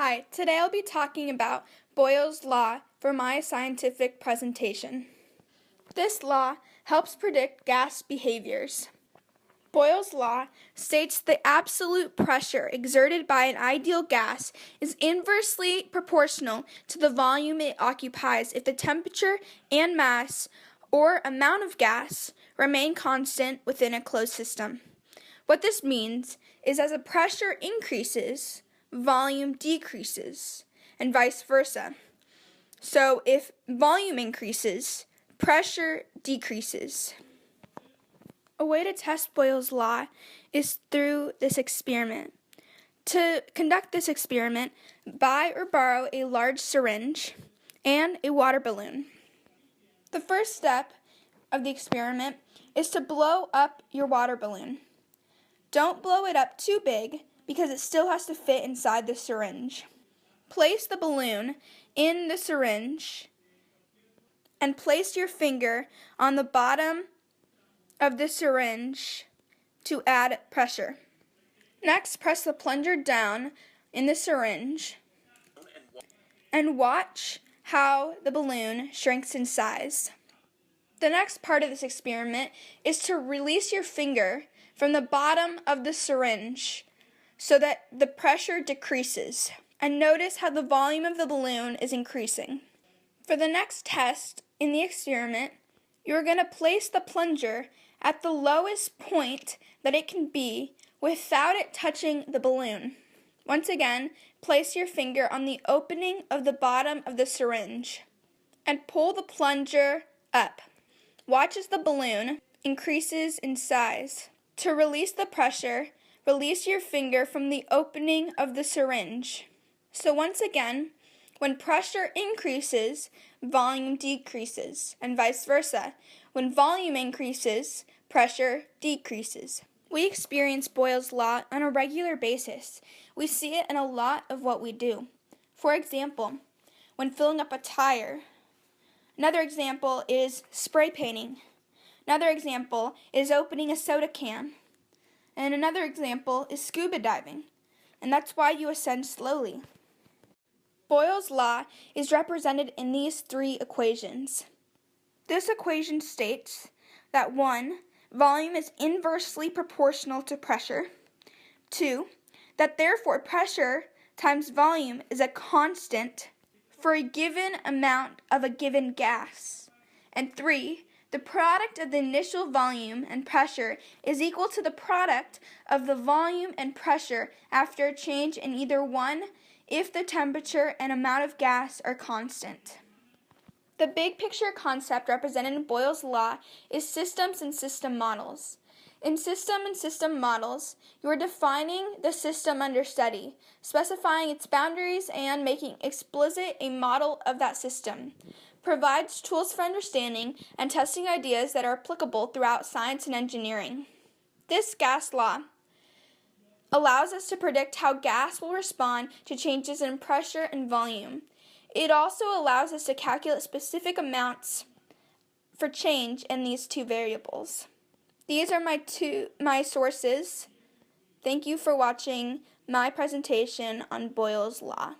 Hi, today I'll be talking about Boyle's law for my scientific presentation. This law helps predict gas behaviors. Boyle's law states the absolute pressure exerted by an ideal gas is inversely proportional to the volume it occupies if the temperature and mass or amount of gas remain constant within a closed system. What this means is as the pressure increases, volume decreases, and vice versa. So if volume increases, pressure decreases. A way to test Boyle's law is through this experiment. To conduct this experiment, buy or borrow a large syringe and a water balloon. The first step of the experiment is to blow up your water balloon. Don't blow it up too big because it still has to fit inside the syringe. Place the balloon in the syringe and place your finger on the bottom of the syringe to add pressure. Next, press the plunger down in the syringe and watch how the balloon shrinks in size. The next part of this experiment is to release your finger from the bottom of the syringe so that the pressure decreases, and notice how the volume of the balloon is increasing. For the next test in the experiment, you're going to place the plunger at the lowest point that it can be without it touching the balloon. Once again, place your finger on the opening of the bottom of the syringe and pull the plunger up. Watch as the balloon increases in size. To release the pressure, release your finger from the opening of the syringe. So once again, when pressure increases, volume decreases, and vice versa. When volume increases, pressure decreases. We experience Boyle's law on a regular basis. We see it in a lot of what we do. For example, when filling up a tire. Another example is spray painting. Another example is opening a soda can. And another example is scuba diving. And that's why you ascend slowly. Boyle's law is represented in these three equations. This equation states that 1, volume is inversely proportional to pressure. 2, that therefore pressure times volume is a constant for a given amount of a given gas. And 3, the product of the initial volume and pressure is equal to the product of the volume and pressure after a change in either one if the temperature and amount of gas are constant. The big picture concept represented in Boyle's law is systems and system models. In system and system models, you are defining the system under study, specifying its boundaries, and making explicit a model of that system. Provides tools for understanding and testing ideas that are applicable throughout science and engineering. This gas law allows us to predict how gas will respond to changes in pressure and volume. It also allows us to calculate specific amounts for change in these two variables. These are my sources. Thank you for watching my presentation on Boyle's law.